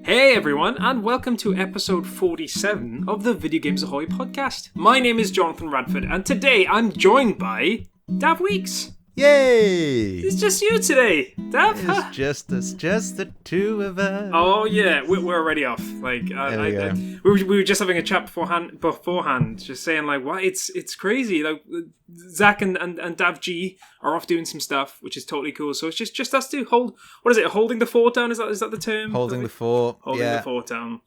Hey everyone, and welcome to episode 47 of the Video Games Ahoy podcast. My name is Jonathan Radford, and today I'm joined by Dav Weeks. Yay! It's just you today, Dav. It's just the two of us. Oh yeah, we're already off. Like we were just having a chat beforehand, just saying like, why it's crazy. Like Zach and Dav G are off doing some stuff, which is totally cool. So it's just us two holding the fort down. Is that the term? Holding the fort. Holding the fort down.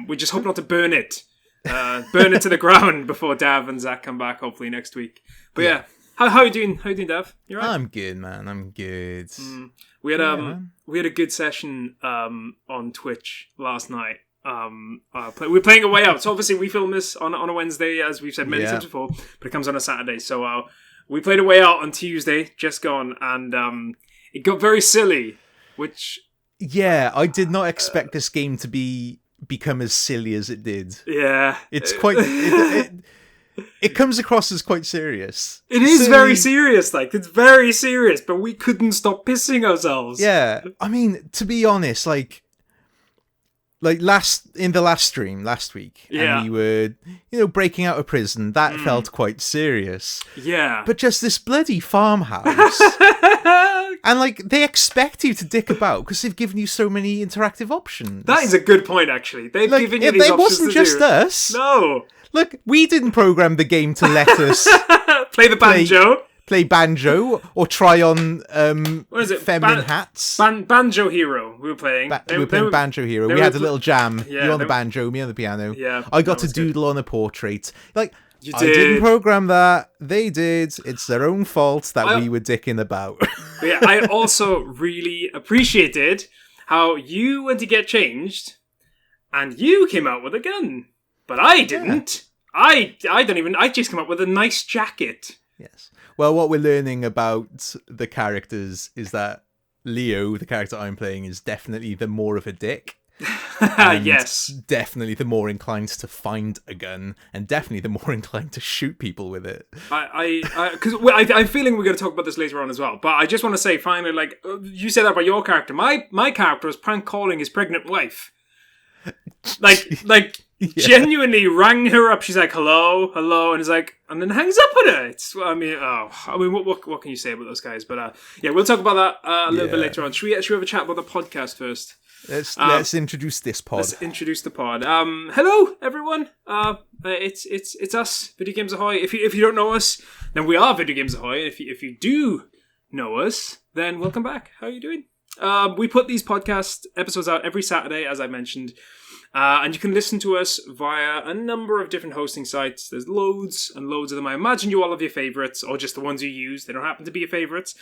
We just hope not to burn it. Burn it to the ground before Dav and Zach come back, hopefully next week. But yeah. How are you doing? How you doing, Dav? You all right? I'm good, man. I'm good. We had a good session on Twitch last night. We're playing A Way Out. So obviously we film this on a Wednesday, as we've said many times before, but it comes on a Saturday. So we played A Way Out on Tuesday, just gone, and it got very silly. Which I did not expect this game to become as silly as it did. Yeah, it's quite. It comes across as quite serious. It is very serious, it's very serious, but we couldn't stop pissing ourselves. Yeah, I mean, to be honest, like in the last stream last week, and we were, breaking out of prison. That felt quite serious. Yeah, but just this bloody farmhouse, and they expect you to dick about because they've given you so many interactive options. That is a good point, actually. They've given you these options. It wasn't just us. No. Look, we didn't program the game to let us play the banjo. Play banjo or try on what is it? Feminine hats. Banjo Hero we were playing. We were playing Banjo Hero. We had a little jam. Yeah, you on the banjo, me on the piano. Yeah, I got to doodle on a portrait. I did. didn't program that. They did. It's their own fault that we were dicking about. Yeah, I also really appreciated how you went to get changed and you came out with a gun. But I didn't. Yeah. I just came up with a nice jacket. Yes. Well, what we're learning about the characters is that Leo, the character I'm playing, is definitely the more of a dick. Yes. Definitely the more inclined to find a gun, and definitely the more inclined to shoot people with it. I'm feeling we're going to talk about this later on as well. But I just want to say, finally, you said that about your character. My character was prank calling his pregnant wife. Genuinely rang her up. She's like, hello, and is like, and then hangs up on her. What can you say about those guys? But we'll talk about that a little bit later on. Should we have a chat about the podcast first? Let's introduce this pod. Let's introduce the pod. Hello, everyone. It's us, Video Games Ahoy. If you don't know us, then we are Video Games Ahoy. If you do know us, then welcome back. How are you doing? We put these podcast episodes out every Saturday, as I mentioned. And you can listen to us via a number of different hosting sites. There's loads and loads of them. I imagine you all have your favourites, or just the ones you use. They don't happen to be your favourites.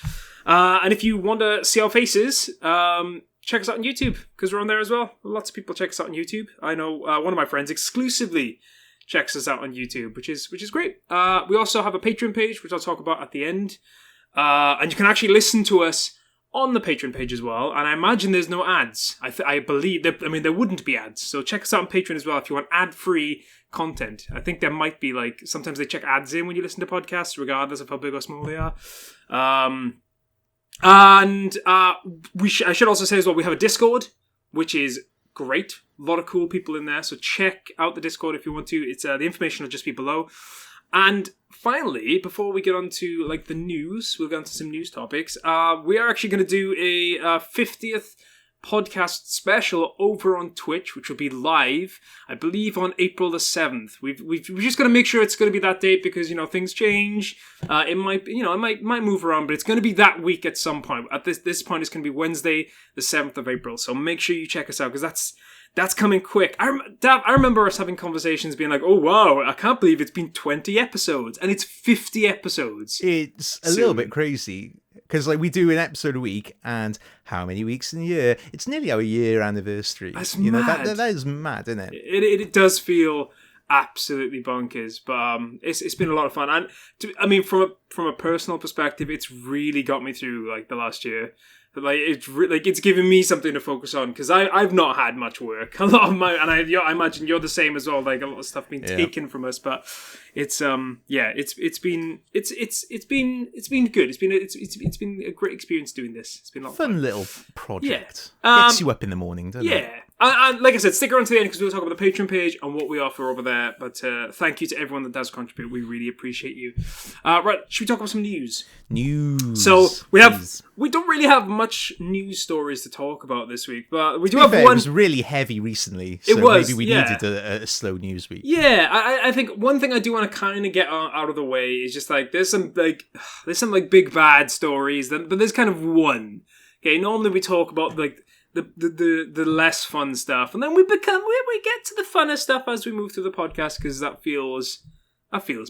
And if you want to see our faces, check us out on YouTube, because we're on there as well. Lots of people check us out on YouTube. I know one of my friends exclusively checks us out on YouTube, which is great. We also have a Patreon page, which I'll talk about at the end. And you can actually listen to us on the Patreon page as well, and I imagine there's no ads. I believe there wouldn't be ads, so check us out on Patreon as well if you want ad-free content. I think there might be sometimes they check ads in when you listen to podcasts, regardless of how big or small they are. I should also say as well, we have a Discord, which is great. A lot of cool people in there, so check out the Discord if you want to. It's the information will just be below. And finally, before we get on to the news, we'll get on to some news topics. We are actually going to do a 50th podcast special over on Twitch, which will be live, I believe, on April the 7th. We've just got to make sure it's going to be that date because things change. It might it might move around, but it's going to be that week at some point. At this point, it's going to be Wednesday the 7th of April. So make sure you check us out because that's coming quick. I remember us having conversations being like, oh, wow, I can't believe it's been 20 episodes. And it's 50 episodes. It's a little bit crazy. Because we do an episode a week, and how many weeks in a year? It's nearly our year anniversary. That's mad. That is mad, isn't it? It does feel absolutely bonkers. But it's been a lot of fun. And from a personal perspective, it's really got me through the last year. But it's given me something to focus on because I've not had much work. A lot of I imagine you're the same as well. A lot of stuff being taken from us, but it's been good. It's been a great experience doing this. It's been a lot of fun. Little project. Gets you up in the morning, doesn't it? Yeah. And like I said, stick around to the end because we'll talk about the Patreon page and what we offer over there. But thank you to everyone that does contribute. We really appreciate you. Right, should we talk about some news? News. So we don't really have much news stories to talk about this week, but we do have one. It was really heavy recently, so maybe we needed a slow news week. Yeah, I think one thing I do want to kind of get out of the way is just like there's some big bad stories, but there's kind of one. Okay, normally we talk about like the less fun stuff, and then we get to the funner stuff as we move through the podcast because that feels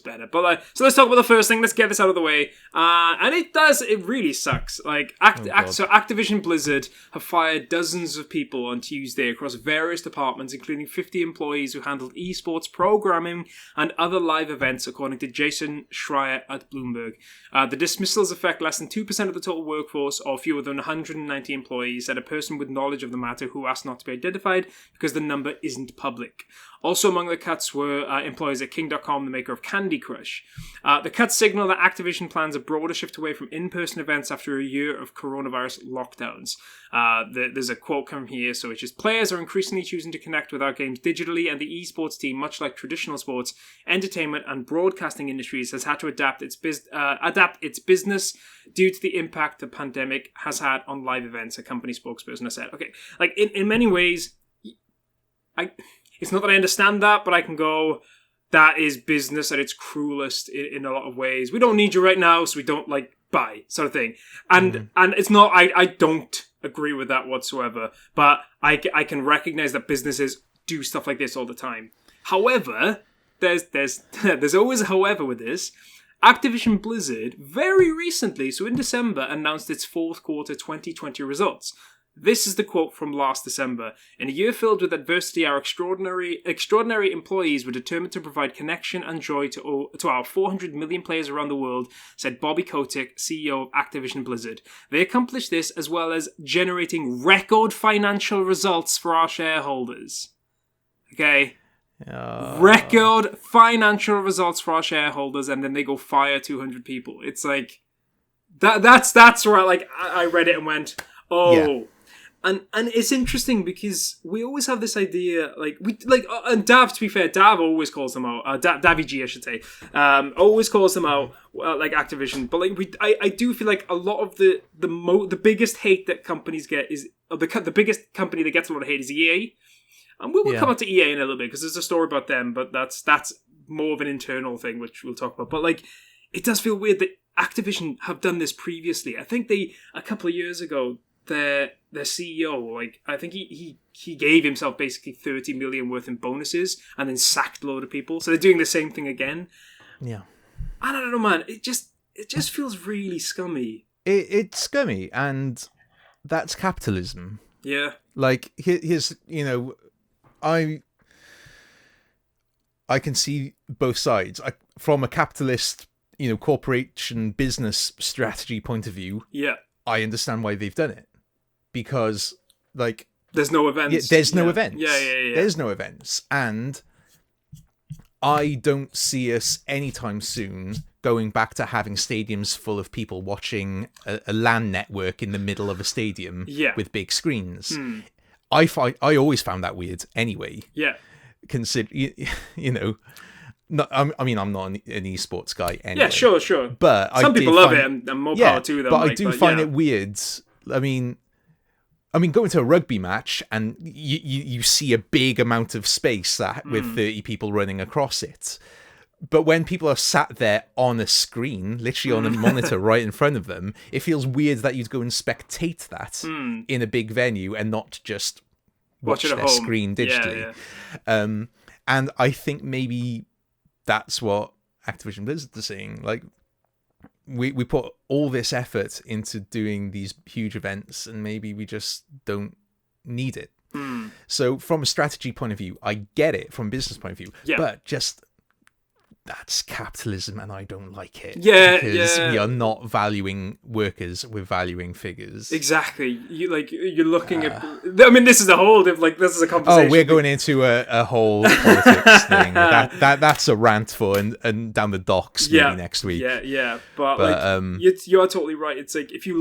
better. But so let's talk about the first thing. Let's get this out of the way. And it really sucks. Like so Activision Blizzard have fired dozens of people on Tuesday across various departments, including 50 employees who handled esports programming and other live events, according to Jason Schreier at Bloomberg. The dismissals affect less than 2% of the total workforce, or fewer than 190 employees, said a person with knowledge of the matter who asked not to be identified because the number isn't public. Also among the cuts were employees at King.com, the maker of Candy Crush. The cuts signal that Activision plans a broader shift away from in-person events after a year of coronavirus lockdowns. There's a quote coming here, so it's just, players are increasingly choosing to connect with our games digitally, and the esports team, much like traditional sports, entertainment, and broadcasting industries, has had to adapt its business due to the impact the pandemic has had on live events, a company spokesperson has said. Okay, like in many ways, it's not that I understand that, but I can go, that is business at its cruelest in a lot of ways. We don't need you right now, so we don't, buy, sort of thing. And it's not, I don't agree with that whatsoever, but I can recognize that businesses do stuff like this all the time. However, there's always a however with this. Activision Blizzard very recently, so in December, announced its fourth quarter 2020 results. This is the quote from last December. In a year filled with adversity, our extraordinary employees were determined to provide connection and joy to our 400 million players around the world, said Bobby Kotick, CEO of Activision Blizzard. They accomplished this as well as generating record financial results for our shareholders. Okay? Record financial results for our shareholders, and then they go fire 200 people. It's like, that's where I read it and went, oh... Yeah. And it's interesting because we always have this idea, and Dav, to be fair, Dav always calls them out. Davy G, I should say, always calls them out, like Activision. But I do feel like a lot of the biggest hate that companies get is the biggest company that gets a lot of hate is EA, and we'll come on to EA in a little bit because there's a story about them, but that's more of an internal thing which we'll talk about. But it does feel weird that Activision have done this previously. I think a couple of years ago. Their CEO, I think he gave himself basically 30 million worth in bonuses and then sacked a load of people. So they're doing the same thing again. Yeah. I don't know, man. It just feels really scummy. It's scummy, and that's capitalism. Yeah. Here's, I can see both sides. From a capitalist, corporation business strategy point of view. Yeah. I understand why they've done it. Because, there's no events. Yeah, there's no events. Yeah. There's no events. And I don't see us anytime soon going back to having stadiums full of people watching a LAN network in the middle of a stadium with big screens. I always found that weird anyway. Yeah. Consider, I'm not an esports guy anyway. Yeah, sure. But some people love it, and more power to them. But I do find it weird. I mean, going to a rugby match and you see a big amount of space with 30 people running across it. But when people are sat there on a screen, literally on a monitor right in front of them, it feels weird that you'd go and spectate that in a big venue and not just watch it at their home. Screen digitally. Yeah. And I think maybe that's what Activision Blizzard are saying. We put all this effort into doing these huge events, and maybe we just don't need it. So from a strategy point of view, I get it. From a business point of view, but just that's capitalism, and I don't like it. Because we are not valuing workers; we're valuing figures. Exactly. You're looking at. I mean, this is a whole. This is a conversation. Oh, we're going into a whole politics thing. That's a rant for and down the docks maybe next week. Yeah. But you are totally right. It's if you're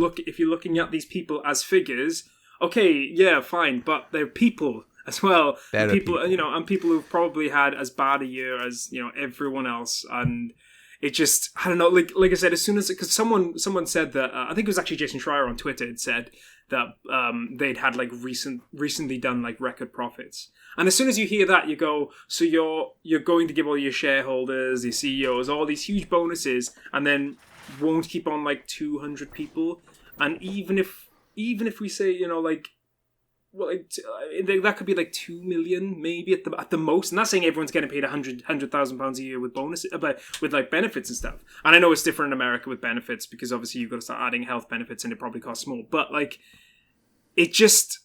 looking at these people as figures, okay, yeah, fine, but they're people. as well. There are people. And people who've probably had as bad a year as everyone else, and it just, I don't know. Like I said, as soon as, because someone said that I think it was actually Jason Schreier on Twitter had said that they'd had like recently done like record profits, and as soon as you hear that, you go, so you're going to give all your shareholders, your CEOs, all these huge bonuses, and then won't keep on like 200 people, and even if we say that could be like 2 million maybe at the most. And that's saying everyone's getting paid £100,000 a year with bonuses, with like benefits and stuff. And I know it's different in America with benefits because obviously you've got to start adding health benefits and it probably costs more. But like, it just,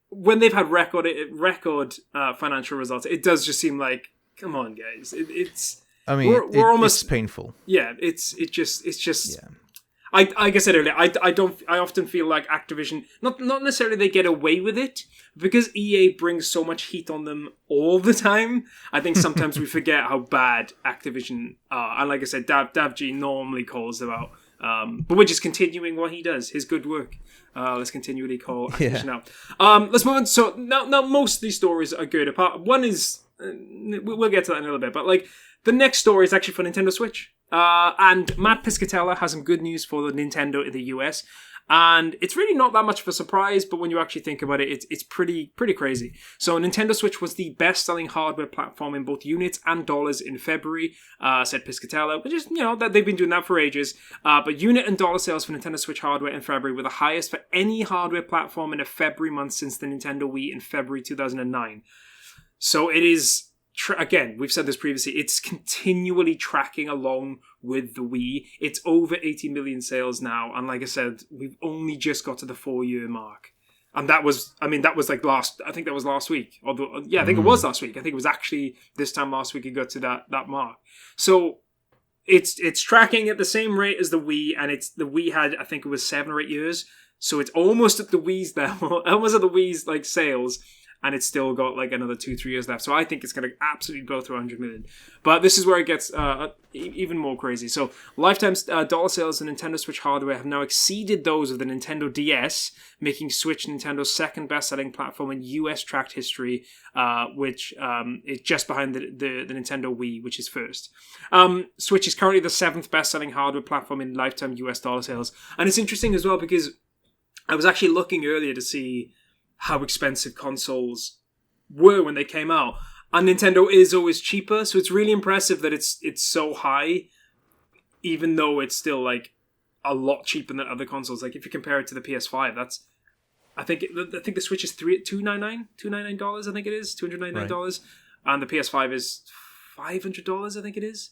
when they've had record financial results, it does just seem like, come on, guys, it's. I mean, we're almost, it's painful. Yeah, it's just. Yeah. Like I said earlier, I often feel like Activision, not necessarily they get away with it, because EA brings so much heat on them all the time. I think sometimes we forget how bad Activision are. And like I said, Dav G normally calls them out. But we're just continuing what he does, his good work. Let's continually call Activision out. Let's move on. So now most of these stories are good. One is, we'll get to that in a little bit, but like the next story is actually for Nintendo Switch. And Matt Piscatella has some good news for the Nintendo in the US. And it's really not that much of a surprise, but when you actually think about it, it's pretty crazy. So Nintendo Switch was the best-selling hardware platform in both units and dollars in February, said Piscatella, which is, that they've been doing that for ages. But unit and dollar sales for Nintendo Switch hardware in February were the highest for any hardware platform in a February month since the Nintendo Wii in February 2009. So it is... Again, we've said this previously, it's continually tracking along with the Wii. It's over 80 million sales now, and like I said, we've only just got to the 4-year mark. And that was like last week. Although, yeah, I think it was last week. I think it was actually this time last week it got to that mark. So it's tracking at the same rate as the Wii, and the Wii had, I think it was 7 or 8 years. So it's almost at the Wii's level, almost at the Wii's like sales. And it's still got like another 2-3 years left. So I think it's going to absolutely blow through 100 million. But this is where it gets even more crazy. So lifetime dollar sales of Nintendo Switch hardware have now exceeded those of the Nintendo DS, making Switch Nintendo's second best-selling platform in US tracked history, which is just behind the Nintendo Wii, which is first. Switch is currently the 7th best-selling hardware platform in lifetime US dollar sales. And it's interesting as well because I was actually looking earlier to see how expensive consoles were when they came out. And Nintendo is always cheaper, so it's really impressive that it's so high, even though it's still like a lot cheaper than other consoles. Like if you compare it to the PS5, that's I think the Switch is $299, I think it is $299, right. And the PS5 is $500, I think it is.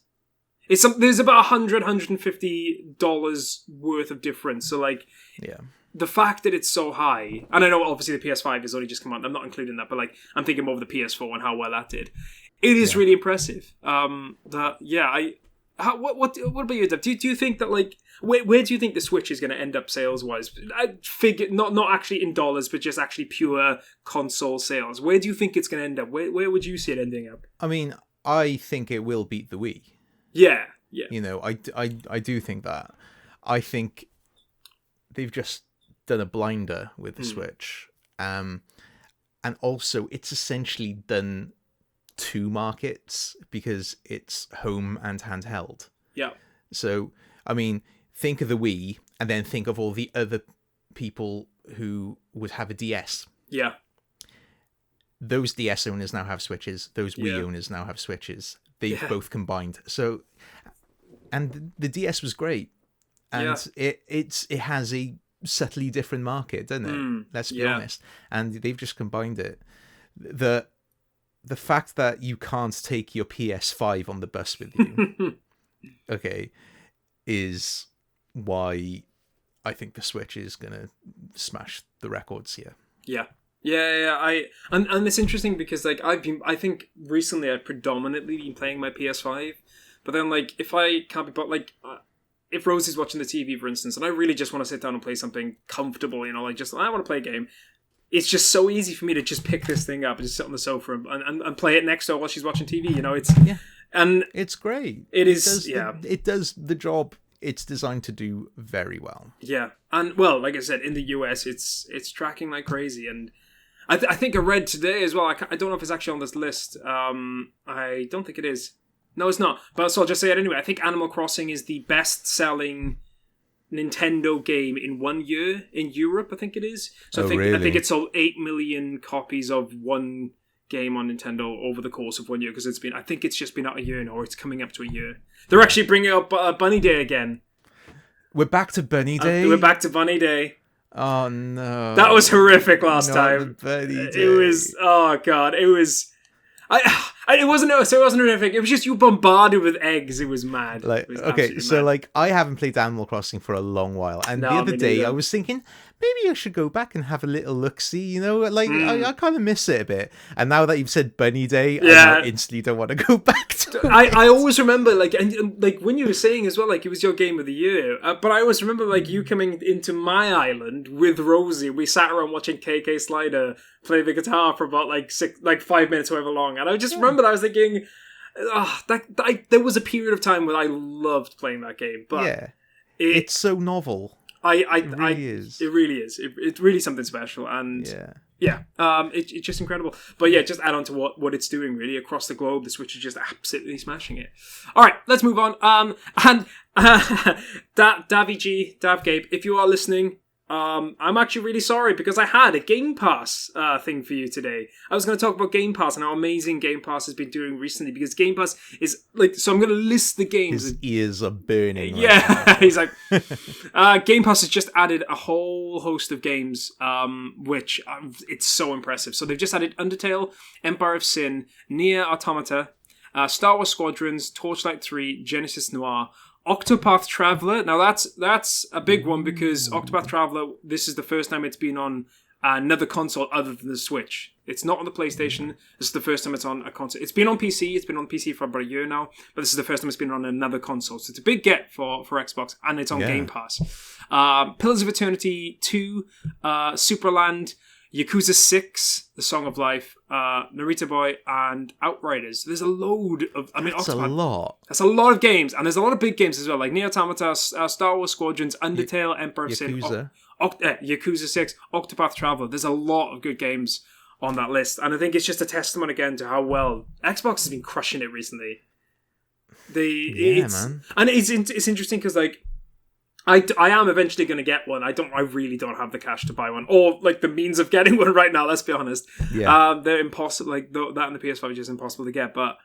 There's about $150 worth of difference. So like, yeah. The fact that it's so high, and I know obviously the PS5 has only just come out, I'm not including that, but like I'm thinking more of the PS4 and how well that did. It is really impressive. What about you, Dev? Do you think that like where do you think the Switch is going to end up sales wise? I figure not actually in dollars, but just actually pure console sales. Where do you think it's going to end up? Where would you see it ending up? I mean, I think it will beat the Wii. Yeah. I do think that. I think they've just done a blinder with the Switch, and also it's essentially done 2 markets because it's home and handheld. Yeah. So I mean, think of the Wii, and then think of all the other people who would have a DS. Yeah. Those DS owners now have Switches. Those Wii owners now have Switches. They've both combined. So, and the DS was great, and it has a subtly different market, doesn't it? Let's be honest. And they've just combined it. The fact that you can't take your PS5 on the bus with you, okay, is why I think the Switch is gonna smash the records here. Yeah. And it's interesting because like I think recently I've predominantly been playing my PS5, but then like if I can't be but like. If Rosie's watching the TV, for instance, and I really just want to sit down and play something comfortable, I want to play a game, it's just so easy for me to just pick this thing up and just sit on the sofa and play it next to her while she's watching TV. And it's great. It does the job it's designed to do very well. Yeah, and well, like I said, in the US, it's tracking like crazy, and I think I read today as well. I don't know if it's actually on this list. I don't think it is. No, it's not. But so I'll just say it anyway. I think Animal Crossing is the best-selling Nintendo game in 1 year in Europe. I think it is. So I think it sold 8 million copies of one game on Nintendo over the course of 1 year, because I think it's just been out a year now, or it's coming up to a year. They're actually bringing up Bunny Day again. We're back to Bunny Day. We're back to Bunny Day. Oh no, that was horrific last time. Bunny Day. It was. Oh god, it was. It wasn't horrific. It was just you bombarded with eggs. It was mad. Like, was okay, so mad. like I haven't played Animal Crossing for a long while, and the other day I was thinking maybe I should go back and have a little look-see. You know, like I kind of miss it a bit. And now that you've said Bunny Day, I now instantly don't want to go back to it. I always remember and like when you were saying as well, like it was your game of the year. But I always remember like you coming into my island with Rosie. We sat around watching KK Slider play the guitar for about 5 minutes, however long. And I just remember that I was thinking, there was a period of time when I loved playing that game. But it's so novel. It really is. It really is. It's really something special, and it's just incredible. But yeah, just add on to what it's doing really across the globe. The Switch is just absolutely smashing it. All right, let's move on. And Davy G, Dav Gabe, if you are listening, I'm actually really sorry, because I had a Game Pass thing for you today. I was going to talk about Game Pass and how amazing Game Pass has been doing recently, because Game Pass is so I'm going to list the games. His ears are burning. He's like, Game Pass has just added a whole host of games, which it's so impressive. So they've just added Undertale, Empire of Sin, Nier Automata, Star Wars Squadrons, Torchlight 3, Genesis Noir, Octopath Traveler. Now that's a big one, because Octopath Traveler, this is the first time it's been on another console other than the Switch. It's not on the PlayStation. This is the first time it's on a console. It's been on PC. It's been on PC for about a year now, but this is the first time it's been on another console. So it's a big get for Xbox, and it's on Game Pass. Pillars of Eternity 2, Superland, Yakuza 6, The Song of Life, Narita Boy, and Outriders. There's a load of... That's a lot. That's a lot of games, and there's a lot of big games as well, like Nier Automata, Star Wars Squadrons, Undertale, Empire of Sin, Yakuza 6, Octopath Traveler. There's a lot of good games on that list, and I think it's just a testament again to how well Xbox has been crushing it recently. Man. And it's interesting because, like, I am eventually going to get one. I really don't have the cash to buy one, or like the means of getting one right now. Let's be honest. Yeah. They're impossible. Like that and the PS5 is just impossible to get. But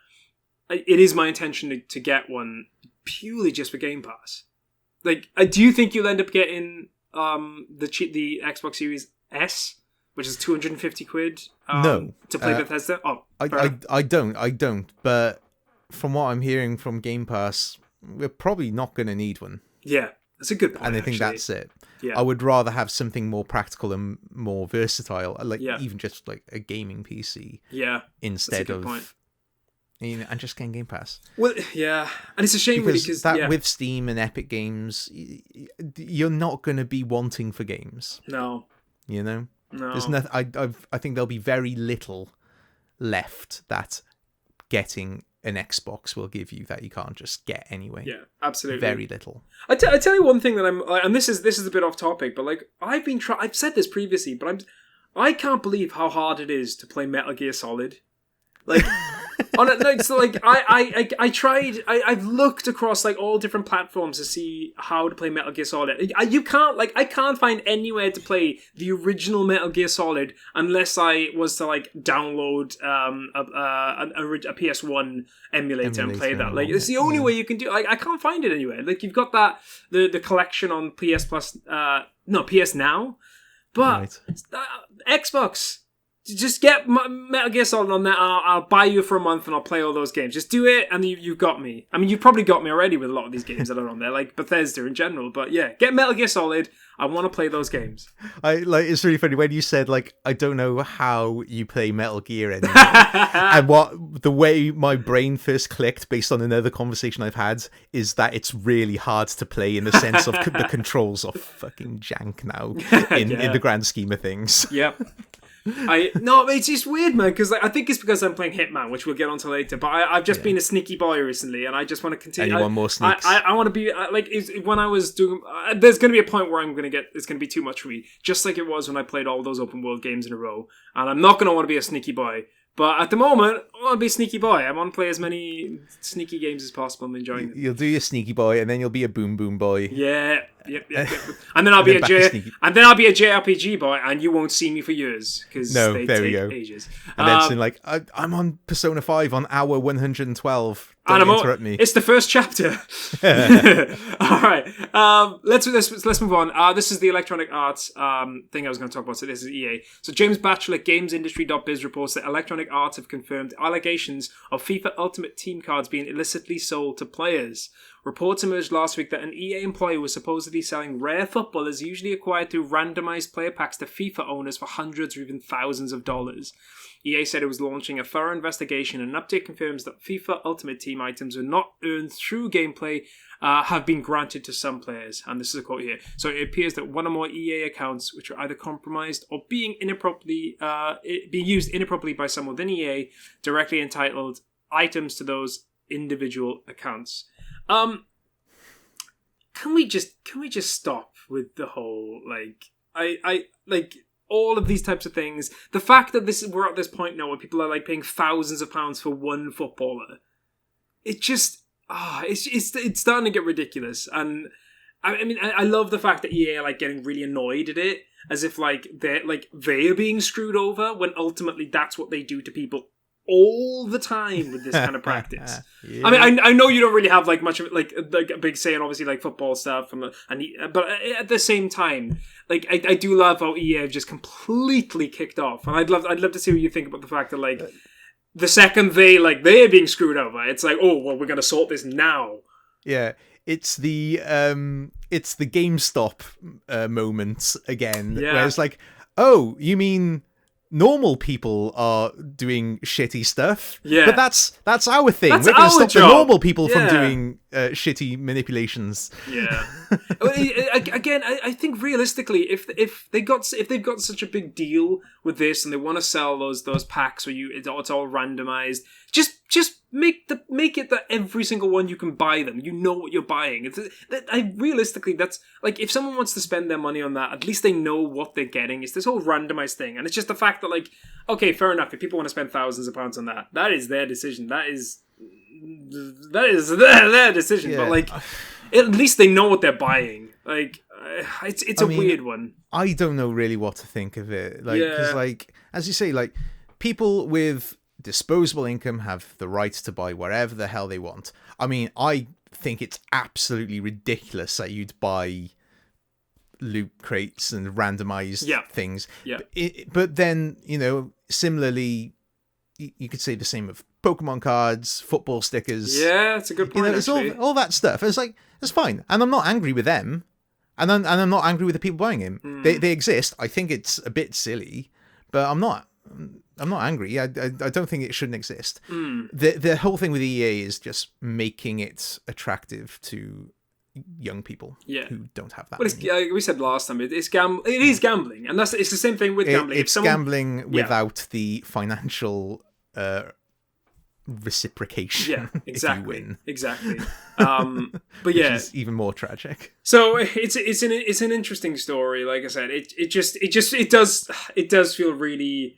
it is my intention to get one purely just for Game Pass. Like, do you think you'll end up getting the Xbox Series S, which is £250? No, to play Bethesda. Oh, I don't. But from what I'm hearing from Game Pass, we're probably not going to need one. Yeah. That's a good point, and I think that's it. Yeah. I would rather have something more practical and more versatile, like even just like a gaming PC. Yeah, instead of and just getting Game Pass. Well, yeah, and it's a shame because with Steam and Epic Games, you're not going to be wanting for games. No, no. There's nothing. I think there'll be very little left that getting an Xbox will give you that you can't just get anyway. Yeah, absolutely. Very little. I tell you one thing that and this is a bit off topic, but like I've said this previously, but I can't believe how hard it is to play Metal Gear Solid. Like, I tried. I've looked across like all different platforms to see how to play Metal Gear Solid. I can't find anywhere to play the original Metal Gear Solid unless I was to like download a PS1 emulator and play that. Like, it's the only way you can do. Like, I can't find it anywhere. Like, you've got that the collection on PS Plus. PS Now, but Xbox. Just get Metal Gear Solid on there. I'll buy you for a month and I'll play all those games. Just do it, and you've got me. I mean, you've probably got me already with a lot of these games that are on there, like Bethesda in general. But yeah, get Metal Gear Solid. I want to play those games. It's really funny when you said like I don't know how you play Metal Gear anymore, and the way my brain first clicked based on another conversation I've had is that it's really hard to play in the sense of the controls are fucking jank now in the grand scheme of things. Yep. No, it's just weird, man. Because I think it's because I'm playing Hitman, which we'll get onto later. But I've just been a sneaky boy recently, and I just want to continue. And you want more sneaks? I want to be when I was doing. There's going to be a point where it's going to be too much for me, just like it was when I played all those open world games in a row. And I'm not going to want to be a sneaky boy. But at the moment, I want to be a sneaky boy. I want to play as many sneaky games as possible. I'm enjoying it. You'll do your sneaky boy, and then you'll be a boom boom boy. Yeah, yep. And then I'll be a JRPG boy, and you won't see me for years because they take ages. And then soon, like, I'm on Persona 5 on hour 112. Don't interrupt me. It's the first chapter. All right. Let's move on. This is the Electronic Arts thing I was going to talk about. So this is EA. So James Batchelor at GamesIndustry.biz reports that Electronic Arts have confirmed allegations of FIFA Ultimate Team cards being illicitly sold to players. Reports emerged last week that an EA employee was supposedly selling rare footballers usually acquired through randomized player packs to FIFA owners for hundreds or even thousands of dollars. EA said it was launching a thorough investigation, and an update confirms that FIFA Ultimate Team items are not earned through gameplay, have been granted to some players. And this is a quote here. So it appears that one or more EA accounts, which are either compromised or being used inappropriately by someone within EA, directly entitled items to those individual accounts. Can we just stop with the whole all of these types of things? The fact that we're at this point now where people are like paying thousands of pounds for one footballer, it's starting to get ridiculous. And I mean, I love the fact that EA are like getting really annoyed at it, as if like they're being screwed over, when ultimately that's what they do to people all the time with this kind of practice. Yeah. I mean, I know you don't really have like much of like a big say in obviously like football stuff, but at the same time, like I do love how EA have just completely kicked off, and I'd love to see what you think about the fact that like the second they're being screwed over, it's like, oh well, we're gonna sort this now. Yeah. It's the GameStop moment again, where it's like, oh, you mean normal people are doing shitty stuff? Yeah. But that's our thing. That's we're going to stop job. the normal people from doing shitty manipulations. Yeah. Again, I think realistically, if they've got such a big deal with this and they want to sell those packs where it's all randomized, just make it that every single one you can buy them. You know what you're buying. Realistically, that's like, if someone wants to spend their money on that, at least they know what they're getting. It's this whole randomized thing, and it's just the fact that like, okay, fair enough. If people want to spend thousands of pounds on that is their decision. That is their decision. Yeah. But like, at least they know what they're buying. Like, it's a weird one. I don't know really what to think of it. Like, because like, as you say, like, people with disposable income have the right to buy whatever the hell they want. I mean, I think it's absolutely ridiculous that you'd buy loot crates and randomized things. Yeah. But then, you know, similarly, you could say the same of Pokemon cards, football stickers. Yeah, it's a good point. You know, it's all that stuff. It's like, it's fine, and I'm not angry with them, and I'm not angry with the people buying them. They exist. I think it's a bit silly, but I'm not angry. I don't think it shouldn't exist. The whole thing with EA is just making it attractive to young people who don't have that. Well, we said last time, it is gambling, and it's the same thing with gambling. It's gambling without the financial reciprocation. Yeah, exactly. If you win, exactly. But which is even more tragic. So it's an interesting story. Like I said, it does feel really,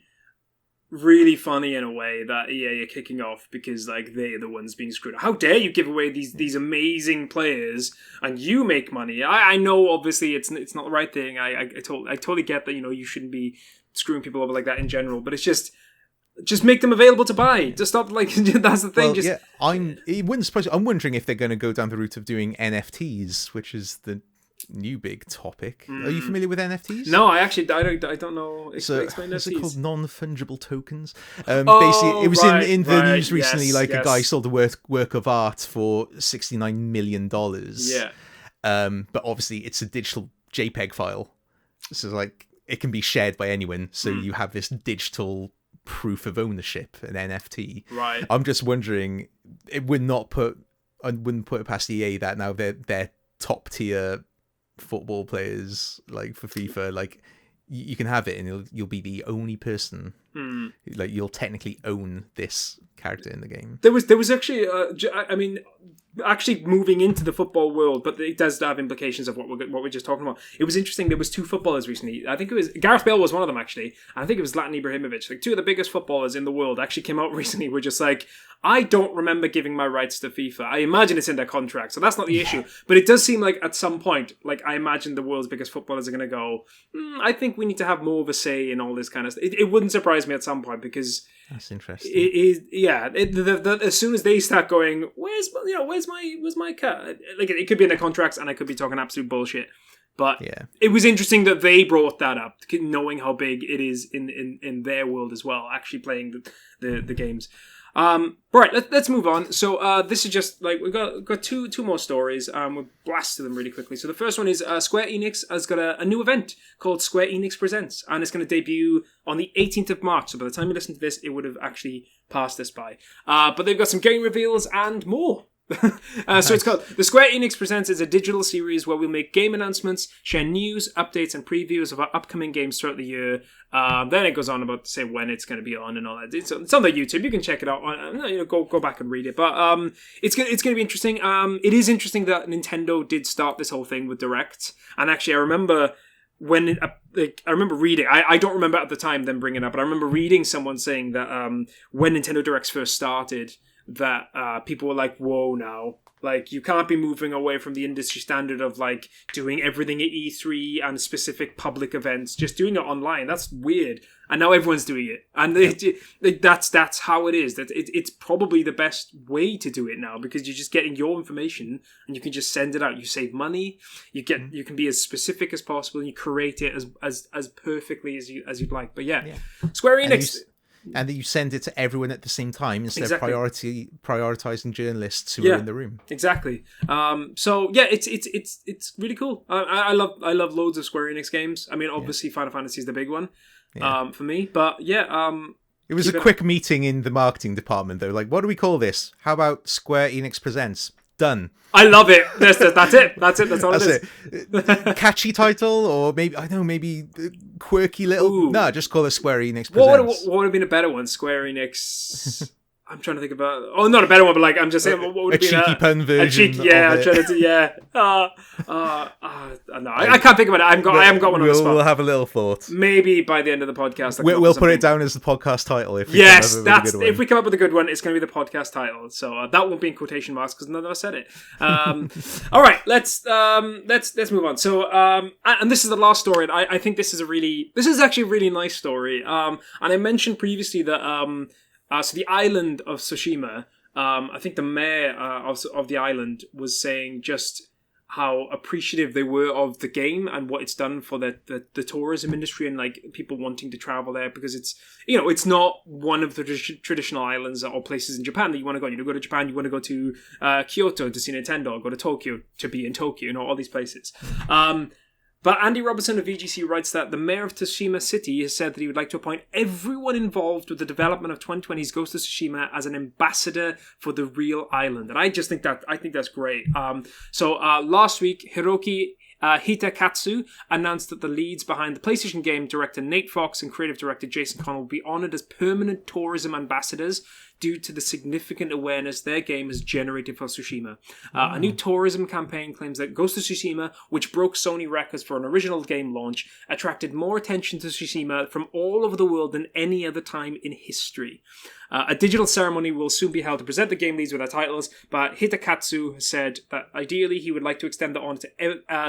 really funny in a way that EA are kicking off, because like they're the ones being screwed. How dare you give away these amazing players and you make money? I know obviously it's not the right thing. I totally get that, you know, you shouldn't be screwing people over like that in general, but it's just make them available to buy. Just stop, like, that's the thing. Well, I'm wondering if they're going to go down the route of doing NFTs, which is the new big topic. Are you familiar with NFTs? No, I don't know. Explain NFTs. What's it called? Non-fungible tokens. Basically, it was in the news recently. A guy sold a work of art for $69 million. Yeah. But obviously, it's a digital JPEG file, so like it can be shared by anyone. So you have this digital proof of ownership, an NFT. Right. I'm just wondering, I wouldn't put it past EA that now they're top tier football players, like for FIFA, like you can have it, and you'll be the only person. Like, you'll technically own this character in the game. There was actually, I mean, actually moving into the football world, but it does have implications of what we're just talking about. It was interesting. There was two footballers recently. I think it was Gareth Bale was one of them, actually. I think it was Zlatan Ibrahimovic. Like, two of the biggest footballers in the world actually came out recently. Were just like, I don't remember giving my rights to FIFA. I imagine it's in their contract, so that's not the issue. But it does seem like at some point, like, I imagine the world's biggest footballers are going to go, I think we need to have more of a say in all this kind of stuff. It wouldn't surprise me at some point, because that's interesting. It is, yeah. As soon as they start going, where's my cut? Like, it could be in their contracts, and I could be talking absolute bullshit. But it was interesting that they brought that up, knowing how big it is in their world as well, actually playing the games. Right, let's move on. So this is just like we've got two more stories. We'll blast through them really quickly. So the first one is Square Enix has got a new event called Square Enix Presents, and it's going to debut on the 18th of March. So by the time you listen to this, it would have actually passed us by. But they've got some game reveals and more. So it's called The Square Enix Presents. Is a digital series where we'll make game announcements, share news, updates, and previews of our upcoming games throughout the year. Then it goes on about to say when it's going to be on and all that. It's on their YouTube. You can check it out. Go back and read it. But it's going to be interesting. It is interesting that Nintendo did start this whole thing with Direct. And actually, I remember when I remember reading. I don't remember at the time them bringing it up, but I remember reading someone saying that when Nintendo Directs first started, that people were like, whoa, now, like, you can't be moving away from the industry standard of like doing everything at E3 and specific public events, just doing it online. That's weird. And now everyone's doing it, and that's how it is. That it's probably the best way to do it now, because you're just getting your information and you can just send it out. You save money. You can be as specific as possible, and you create it as perfectly as you'd like. But Square Enix. And that you send it to everyone at the same time instead of prioritizing journalists who are in the room. Exactly. So yeah, it's really cool. I love loads of Square Enix games. I mean, obviously Final Fantasy is the big one for me. But it was a quick meeting in the marketing department. They were like, "What do we call this? How about Square Enix Presents?" Done. I love it. That's it. That's all it is. Catchy title, or maybe quirky little. No, just call it Square Enix Presents. What would have been a better one? Square Enix. I'm trying to think about. Oh, not a better one, but like I'm just saying, what would have been a cheeky pun version? I'm trying to. No, I can't think about it. I haven't got one on the spot. We'll have a little thought. Maybe by the end of the podcast, we'll put it down as the podcast title. If we come up with a good one, it's going to be the podcast title. So that won't be in quotation marks because none of us said it. All right, let's move on. So and this is the last story. And I think this is actually a really nice story. And I mentioned previously that. So the island of Tsushima, I think the mayor of the island was saying just how appreciative they were of the game and what it's done for the tourism industry and like people wanting to travel there, because it's not one of the traditional islands or places in Japan that you want to go. You go to Japan, you want to go to Kyoto to see Nintendo, or go to Tokyo to be in Tokyo, all these places. But Andy Robertson of VGC writes that the mayor of Tsushima City has said that he would like to appoint everyone involved with the development of 2020's Ghost of Tsushima as an ambassador for the real island. And I think that's great. So last week, Hiroki Hitakatsu announced that the leads behind the PlayStation game, director Nate Fox and creative director Jason Connell, will be honoured as permanent tourism ambassadors due to the significant awareness their game has generated for Tsushima. A new tourism campaign claims that Ghost of Tsushima, which broke Sony records for an original game launch, attracted more attention to Tsushima from all over the world than any other time in history. A digital ceremony will soon be held to present the game leads with their titles, but Hitakatsu has said that ideally he would like to extend the honour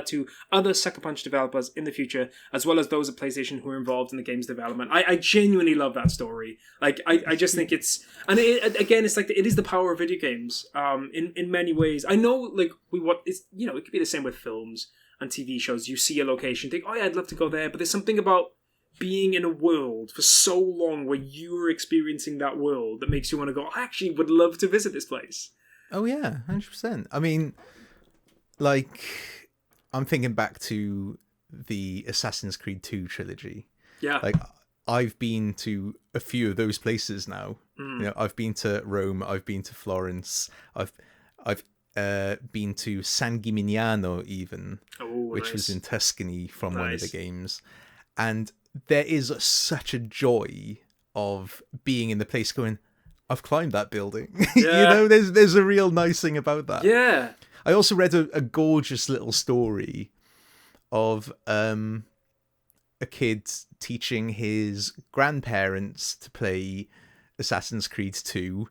to other Sucker Punch developers in the future, as well as those at PlayStation who are involved in the game's development. I genuinely love that story. Like, I just think it's... And it's like, it is the power of video games in many ways. I know, like, it could be the same with films and TV shows. You see a location, think, oh yeah, I'd love to go there, but there's something about being in a world for so long where you're experiencing that world that makes you want to go, I actually would love to visit this place. Oh yeah, 100%. I mean, like, I'm thinking back to the Assassin's Creed 2 trilogy. Yeah. Like, I've been to a few of those places now. I've been to Rome, I've been to Florence, I've been to San Gimignano even, which was in Tuscany from one of the games. And there is such a joy of being in the place going, I've climbed that building. Yeah. There's a real nice thing about that. Yeah. I also read a gorgeous little story of a kid teaching his grandparents to play Assassin's Creed 2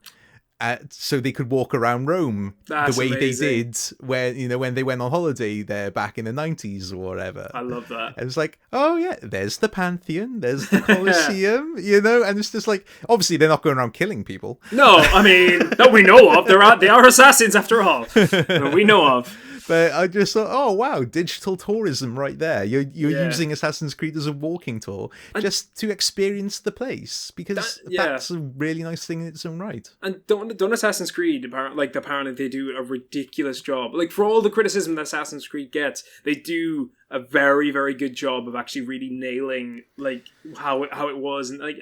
so they could walk around Rome the way amazing. they did when they went on holiday there back in the 90s or whatever. I love that. And it's like, oh yeah, there's the Pantheon, there's the Colosseum, and it's just like, obviously they're not going around killing people. No, I mean, that we know of. They are assassins after all. That we know of. But I just thought, oh wow, digital tourism right there. You're using Assassin's Creed as a walking tour just to experience the place, because that's a really nice thing in its own right. And don't Assassin's Creed, apparently they do a ridiculous job. Like, for all the criticism that Assassin's Creed gets, they do a very, very good job of actually really nailing like how it was, and like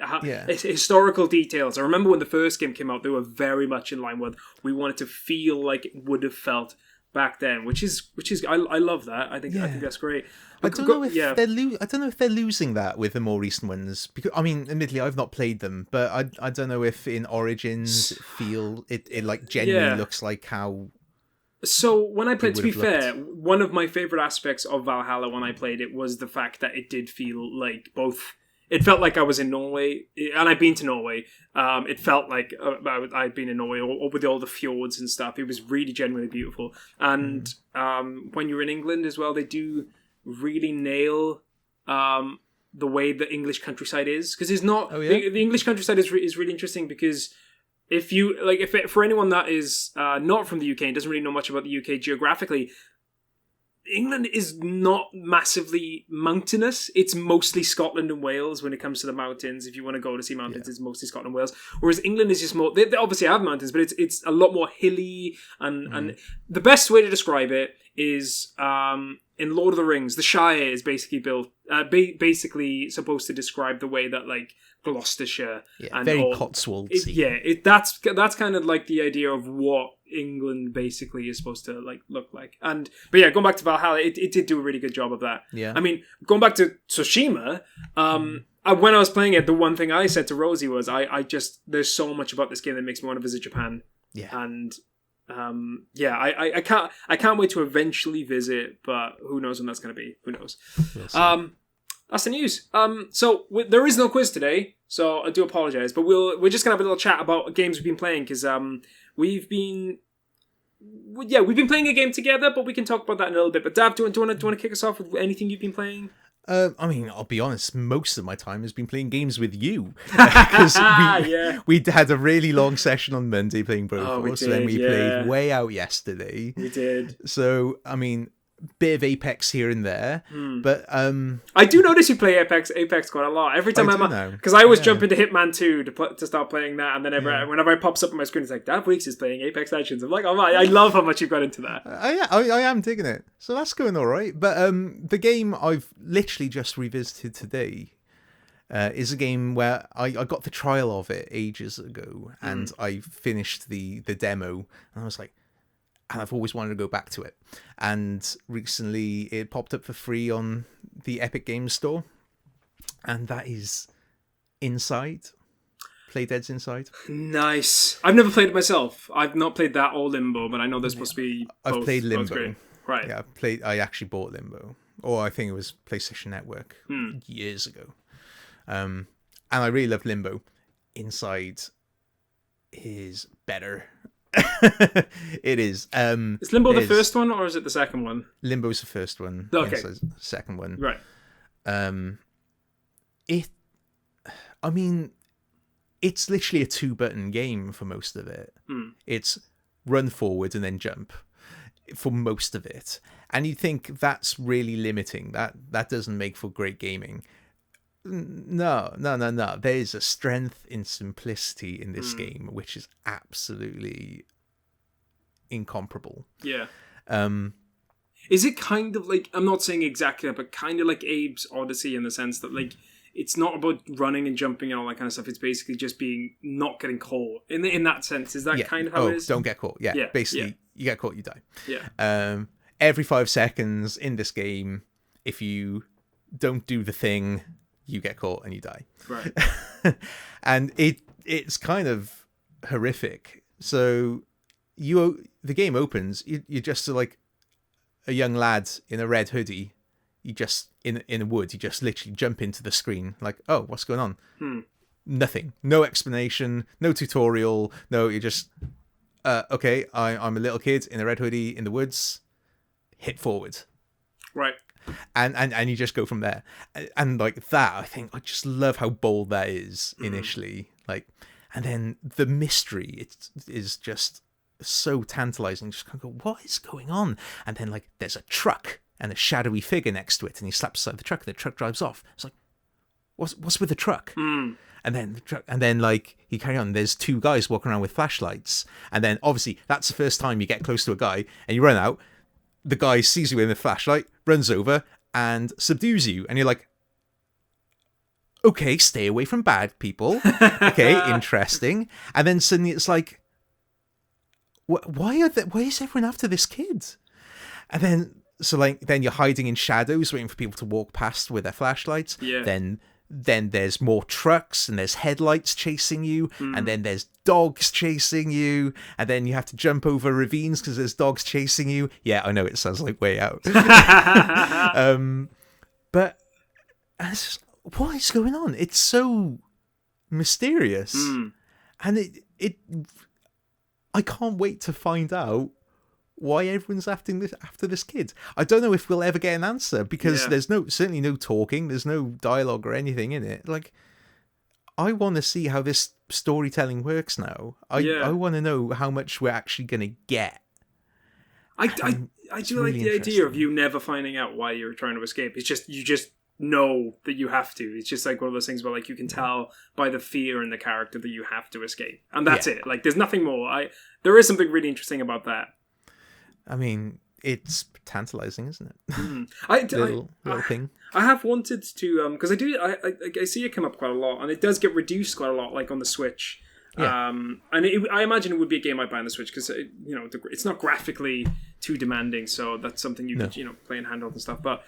historical details. I remember when the first game came out, they were very much in line with we wanted to feel like it would have felt back then, which is I love that. I think that's great. I don't know if they're losing that with the more recent ones, because I mean, admittedly, I've not played them, but I don't know if in Origins it like genuinely looks like how. So when I played, to be fair, one of my favorite aspects of Valhalla when I played it was the fact that it did feel like both. It felt like I was in Norway, and I've been to Norway. It felt like I'd been in Norway, or with all the fjords and stuff. It was really genuinely beautiful. And when you're in England as well, they do really nail the way the English countryside is, because it's not the English countryside is really interesting, because for anyone that is not from the UK and doesn't really know much about the UK geographically, England is not massively mountainous. It's mostly Scotland and Wales when it comes to the mountains. If you want to go to see mountains, it's mostly Scotland and Wales. Whereas England is just more... They obviously have mountains, but it's a lot more hilly. And the best way to describe it is in Lord of the Rings, the Shire is basically built... basically supposed to describe the way that, like, Gloucestershire... and very Cotswoldsy. That's kind of like the idea of what England basically is supposed to like look like. But going back to Valhalla, it did do a really good job of that. Yeah. I mean, going back to Tsushima, when I was playing it, the one thing I said to Rosie was, I just there's so much about this game that makes me want to visit Japan. Yeah. And I can't wait to eventually visit, but who knows when that's going to be? Who knows? That's the news. So there is no quiz today, so I do apologize, but we're just gonna have a little chat about games we've been playing, because we've been playing a game together, but we can talk about that in a little bit. But Dav, do you want to kick us off with anything you've been playing? I mean, I'll be honest, most of my time has been playing games with you, because we had a really long session on Monday playing Broforce, and then we played way out yesterday. We did. So I mean, bit of Apex here and there, but I do notice you play Apex quite a lot. Every time because I always jump into Hitman 2 to start playing that, and then whenever it pops up on my screen, it's like, Dav Weeks is playing Apex Legends. I'm like, oh my, I love how much you've got into that. I am digging it, so that's going all right. But the game I've literally just revisited today is a game where I got the trial of it ages ago, and I finished the demo, and I was like, and I've always wanted to go back to it. And recently it popped up for free on the Epic Games Store. And that is Inside. Playdead's Inside. Nice. I've never played it myself. I've not played that or Limbo, but I know there's supposed to be both. I've played Limbo. Right. Yeah, I actually bought Limbo. Or I think it was PlayStation Network years ago. And I really loved Limbo. Inside is better. It is. Is Limbo the first one, or is it the second one? Limbo's the first one. Okay. The second one. Right. I mean, it's literally a 2-button game for most of it. It's run forward and then jump for most of it. And you think that's really limiting. That doesn't make for great gaming. No. There is a strength in simplicity in this game, which is absolutely incomparable. Yeah. Is it kind of like, I'm not saying exactly that, but kind of like Abe's Odyssey in the sense that, like, it's not about running and jumping and all that kind of stuff. It's basically just not getting caught. In that sense, is that kind of how it is? Don't get caught. Yeah. Basically, you get caught, you die. Yeah. Every 5 seconds in this game, if you don't do the thing, you get caught and you die. Right. And it's kind of horrific. So the game opens, you're just like a young lad in a red hoodie. You just in a wood, you just literally jump into the screen like, oh, what's going on? Nothing, no explanation, no tutorial, no. You're just okay. I'm a little kid in a red hoodie in the woods. Hit forward, right, and you just go from there. And like that, I think I just love how bold that is initially. Like, and then the mystery is just so tantalizing. Just kind of go, what is going on? And then like there's a truck and a shadowy figure next to it, and he slaps aside the truck, and the truck drives off. It's like, what's with the truck? And then like you carry on. There's two guys walking around with flashlights, and then obviously that's the first time you get close to a guy, and you run out. The guy sees you with a flashlight, runs over, and subdues you, and you're like, okay, stay away from bad people. Okay, interesting. And then suddenly it's like, why is everyone after this kid? And then then you're hiding in shadows, waiting for people to walk past with their flashlights. Yeah. Then there's more trucks, and there's headlights chasing you, and then there's dogs chasing you, and then you have to jump over ravines because there's dogs chasing you. Yeah, I know it sounds like Way Out. But it's just, what is going on? It's so mysterious, and I can't wait to find out why everyone's after this kid. I don't know if we'll ever get an answer, because there's certainly no talking, there's no dialogue or anything in it. Like, I want to see how this storytelling works now. I want to know how much we're actually going to get. I do like the idea of you never finding out why you're trying to escape. It's just, you just know that you have to. It's just like one of those things where like you can tell by the fear in the character that you have to escape. And that's it. Like, there's nothing more. There is something really interesting about that. I mean, it's tantalizing, isn't it? Little thing. I have wanted to, because I see it come up quite a lot, and it does get reduced quite a lot, like on the Switch. Yeah. And I imagine it would be a game I'd buy on the Switch, because it's not graphically too demanding, so that's something you could play in handheld and stuff. But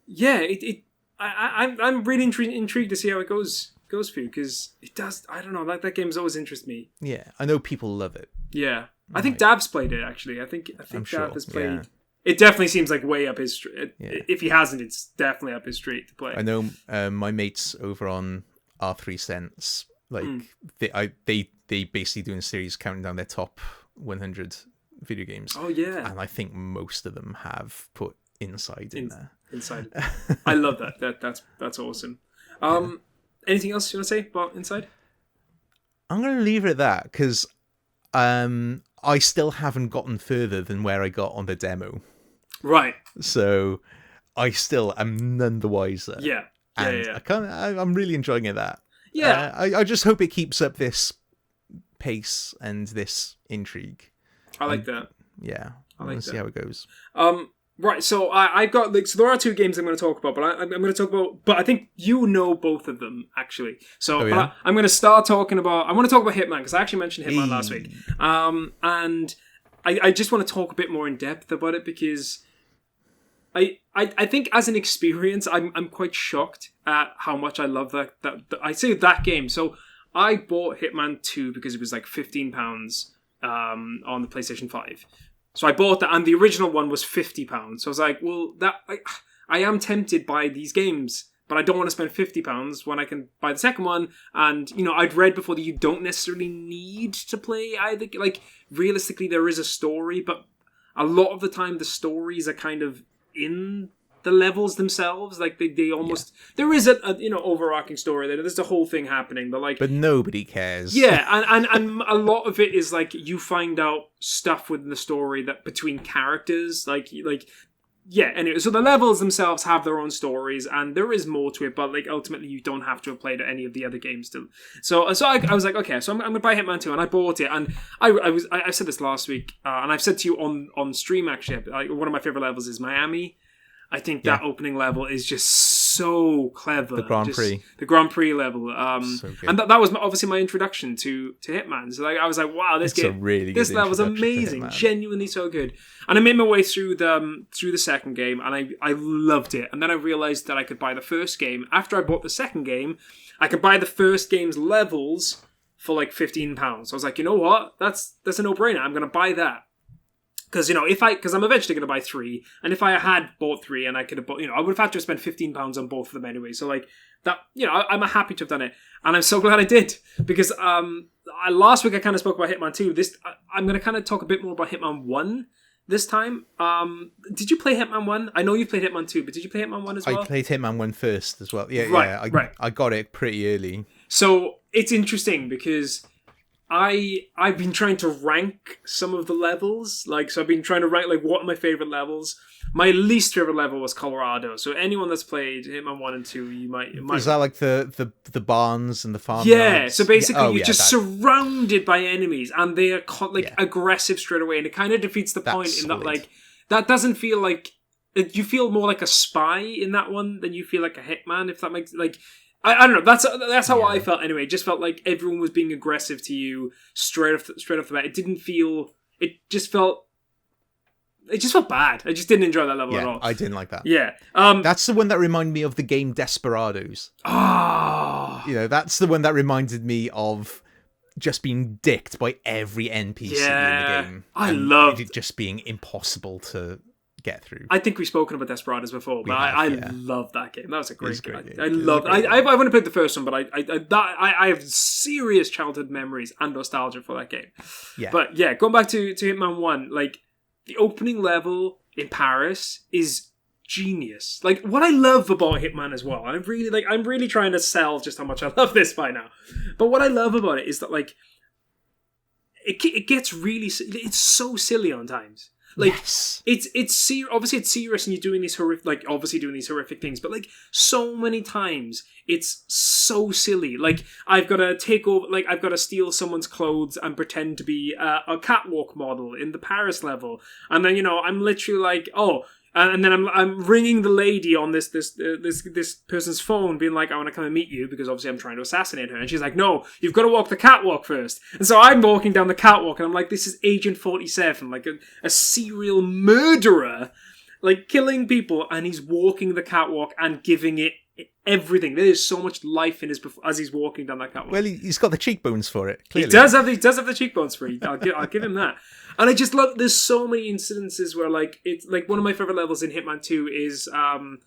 yeah, I'm really intrigued to see how it goes for you, because it does. I don't know, that game's always interested me. Yeah, I know people love it. Yeah. I think Dav's played it, actually. I think Dav has played. Yeah. It definitely seems like way up his street. If he hasn't, it's definitely up his street to play. I know my mates over on R3 Cents, like they basically doing a series counting down their top 100 video games. Oh yeah, and I think most of them have put Inside in there. Inside, I love that. That's awesome. Anything else you want to say about Inside? I'm going to leave it at that, because I still haven't gotten further than where I got on the demo. Right. So I still am none the wiser. Yeah. And I'm really enjoying it. Yeah. I just hope it keeps up this pace and this intrigue. I like that. Yeah. I want to see how it goes. Right, so I've got so there are two games I'm going to talk about, but I'm going to talk about. But I think you know both of them actually. So I'm going to start talking about. I want to talk about Hitman, because I actually mentioned Hitman last week, and I just want to talk a bit more in depth about it, because I think as an experience, I'm quite shocked at how much I love that I say that game. So I bought Hitman 2 because it was like £15 on the PlayStation 5. So I bought that, and the original one was £50. So I was like, well, I am tempted by these games, but I don't want to spend £50 when I can buy the second one. And, I'd read before that you don't necessarily need to play either. Like, realistically, there is a story, but a lot of the time the stories are kind of in the levels themselves. Like, they almost... Yeah. There is a overarching story there. There's a whole thing happening, but nobody cares. Yeah, and a lot of it is, like, you find out stuff within the story that between characters, anyway, so the levels themselves have their own stories, and there is more to it, but, like, ultimately you don't have to have played any of the other games still. So I was like, okay, so I'm going to buy Hitman 2, and I bought it, and I said this last week, and I've said to you on stream, actually, one of my favorite levels is Miami. I think that opening level is just so clever. The Grand Prix. The Grand Prix level. So good. And that was obviously my introduction to Hitman. So like, I was like, wow, this level's amazing. Genuinely so good. And I made my way through the second game, and I loved it. And then I realized that I could buy the first game. After I bought the second game, I could buy the first game's levels for like £15. So I was like, you know what? That's a no-brainer. I'm going to buy that. Because, because I'm eventually going to buy 3, and if I had bought 3 and I could have bought, I would have had to have spent £15 on both of them anyway. So, like, that, I'm happy to have done it. And I'm so glad I did. Because last week I kind of spoke about Hitman 2. I'm going to kind of talk a bit more about Hitman 1 this time. Did you play Hitman 1? I know you played Hitman 2, but did you play Hitman 1 as well? I played Hitman 1 first as well. Yeah, right. I got it pretty early. So, it's interesting because I've been trying to rank some of the levels. So I've been trying to rank, what are my favorite levels. My least favorite level was Colorado. So anyone that's played Hitman 1 and 2, you might... Is that like the barns and the farm Yeah, yards? so basically you're just surrounded by enemies, and they are aggressive straight away, and it kind of defeats the point in that, that doesn't feel like... You feel more like a spy in that one than you feel like a hitman, if that makes... I don't know. That's how I felt anyway. It just felt like everyone was being aggressive to you straight off the bat. It didn't feel. It just felt bad. I just didn't enjoy that level at all. I didn't like that. Yeah. That's the one that reminded me of the game Desperados. Oh. That's the one that reminded me of just being dicked by every NPC in the game. I loved it just being impossible to get through. I think we've spoken about Desperados before, but I love that game. That was a great game. Great. I love. I've only played the first one, but I have serious childhood memories and nostalgia for that game. Yeah. But yeah, going back to Hitman 1, the opening level in Paris is genius. What I love about Hitman as well, and I'm really trying to sell just how much I love this by now. But what I love about it is that it gets really, it's so silly on times. Yes. Obviously it's serious, and you're doing these horrific things, but so many times it's so silly. I've got to take over, I've got to steal someone's clothes and pretend to be a catwalk model in the Paris level, and then I'm literally and then I'm ringing the lady on this person's phone, being like, I want to come and meet you, because obviously I'm trying to assassinate her. And she's like, no, you've got to walk the catwalk first. And so I'm walking down the catwalk, and I'm like, this is Agent 47, a serial murderer, killing people, and he's walking the catwalk and giving it everything. There is so much life in his as he's walking down that catwalk. Well, he's got the cheekbones for it. Clearly. He does have the cheekbones for it. I'll give him that. And I just love. There's so many incidences where it's one of my favorite levels in Hitman 2 is the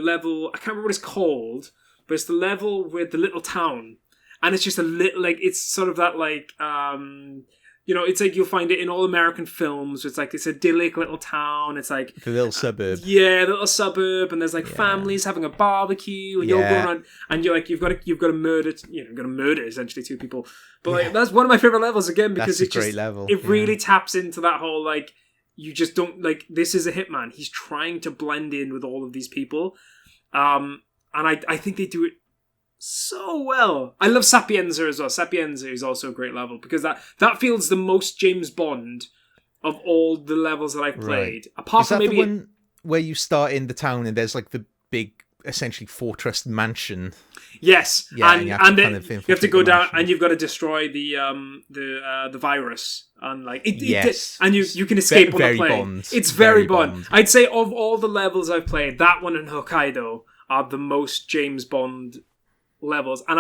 level, I can't remember what it's called, but it's the level with the little town, and it's just a little it's sort of that it's you'll find it in all American films. It's this idyllic little town. It's the little suburb. Yeah, the little suburb, and there's families having a barbecue, and you're going around, and you're you've got to murder, you've got to murder essentially 2 people. But that's one of my favorite levels again, because it's a great level. It really taps into that whole you just don't this is a hitman. He's trying to blend in with all of these people, and I think they do it so well. I love Sapienza as well. Sapienza is also a great level, because that feels the most James Bond of all the levels that I've played. Right. Apart is from that maybe the one where you start in the town and there's the big, essentially fortress mansion? Yes, yeah, and you have to go down and you've got to destroy the virus, and and you can escape on the plane. Bond. It's very Bond. I'd say of all the levels I've played, that one and Hokkaido are the most James Bond levels, and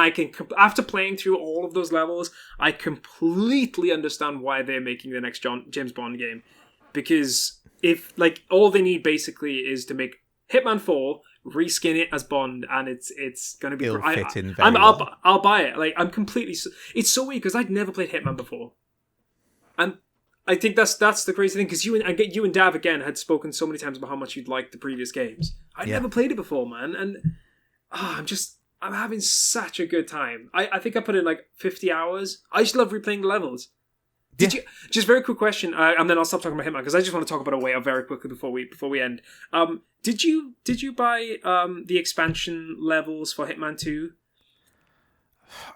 after playing through all of those levels, I completely understand why they're making the next James Bond game, because if all they need basically is to make Hitman 4, reskin it as Bond, and it's going to be. It'll fit in very well. I'll buy it. I'm completely. It's so weird because I'd never played Hitman before, and I think that's the crazy thing, because you and Dav again had spoken so many times about how much you'd liked the previous games. I'd never played it before, man, and I'm having such a good time. I think I put in 50 hours. I just love replaying the levels. Did you? Just very quick question, and then I'll stop talking about Hitman, because I just want to talk about Away very quickly before we end. Did you buy the expansion levels for Hitman 2?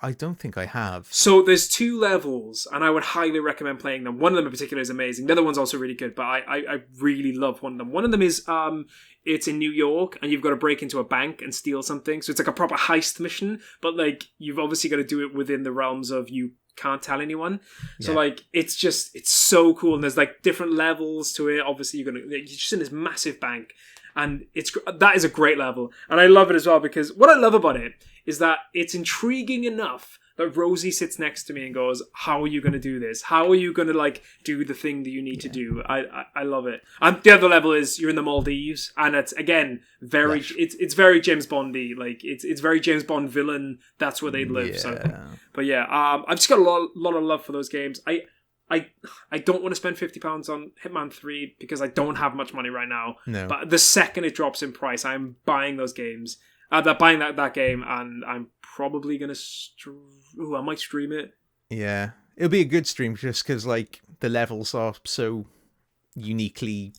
I don't think I have. So there's 2 levels, and I would highly recommend playing them. One of them in particular is amazing. The other one's also really good, but I really love one of them. One of them is it's in New York and you've got to break into a bank and steal something. So it's like a proper heist mission, but like you've obviously got to do it within the realms of you can't tell anyone. So like it's so cool, and there's like different levels to it. Obviously you're just in this massive bank, and that is a great level, and I love it as well because what I love about it is that it's intriguing enough that Rosie sits next to me and goes, how are you going to do this? How are you going to like do the thing that you need to do? I love it. And the other level is you're in the Maldives, and it's again it's very James Bondy. Like it's very James Bond villain. That's where they live. Yeah. So, but yeah, I've just got a lot of love for those games. I don't want to spend £50 on Hitman 3 because I don't have much money right now. No. But the second it drops in price, I'm buying those games. Buying that game, and I'm probably gonna. I might stream it. Yeah, it'll be a good stream just because like the levels are so uniquely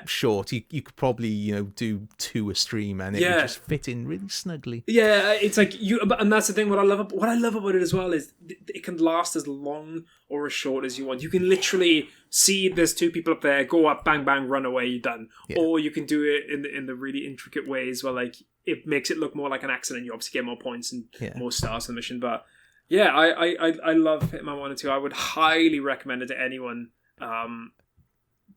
short. You could probably do 2 a stream and it would just fit in really snugly. Yeah, it's like and that's the thing. What I love about it as well is it can last as long or as short as you want. You can literally see there's 2 people up there, go up, bang bang, run away, you're done. Yeah. Or you can do it in the really intricate ways where like it makes it look more like an accident. You obviously get more points and more stars in the mission. But yeah, I love Hitman 1 and 2. I would highly recommend it to anyone.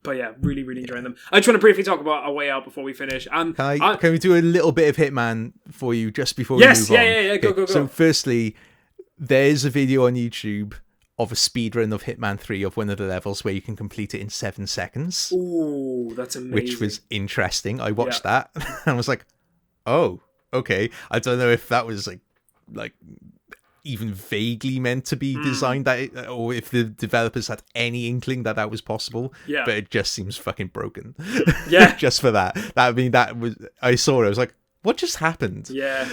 But yeah, really, really enjoying them. I just want to briefly talk about A Way Out before we finish. Can we do a little bit of Hitman for you just before we move on? Yeah. Go. So firstly, there's a video on YouTube of a speedrun of Hitman 3 of one of the levels where you can complete it in 7 seconds. Ooh, that's amazing. Which was interesting. I watched that and I was like, oh, okay. I don't know if that was like even vaguely meant to be designed that, or if the developers had any inkling that was possible. Yeah. But it just seems fucking broken. Yeah. Just for that. I saw it. I was like, what just happened? Yeah.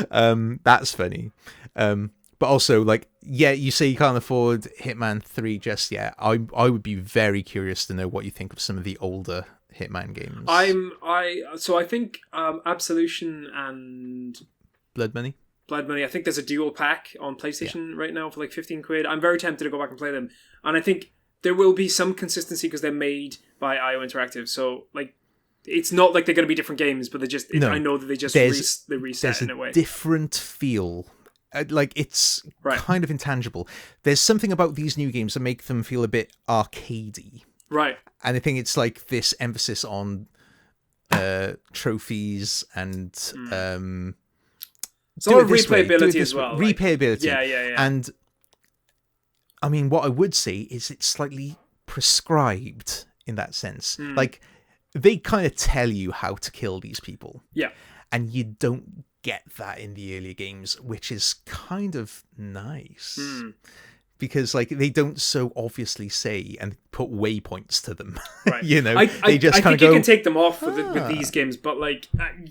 That's funny. But also, like, yeah, you say you can't afford Hitman 3 just yet. I would be very curious to know what you think of some of the older Hitman games. So I think Absolution and Blood Money, I think there's a dual pack on PlayStation right now for like 15 quid. I'm very tempted to go back and play them. And I think there will be some consistency because they're made by IO Interactive. So like it's not like they're going to be different games, but I know that they just reset in a way. Different feel. Like it's kind of intangible. There's something about these new games that make them feel a bit arcadey. Right. And I think it's like this emphasis on trophies and it's a lot of replayability as well. Replayability. Yeah. And I mean, what I would say is it's slightly prescribed in that sense. Like they kind of tell you how to kill these people. Yeah. And you don't get that in the earlier games, which is kind of nice. Because like they don't so obviously say and put waypoints to them. Right. They just kind of go. You can take them off with these games, but like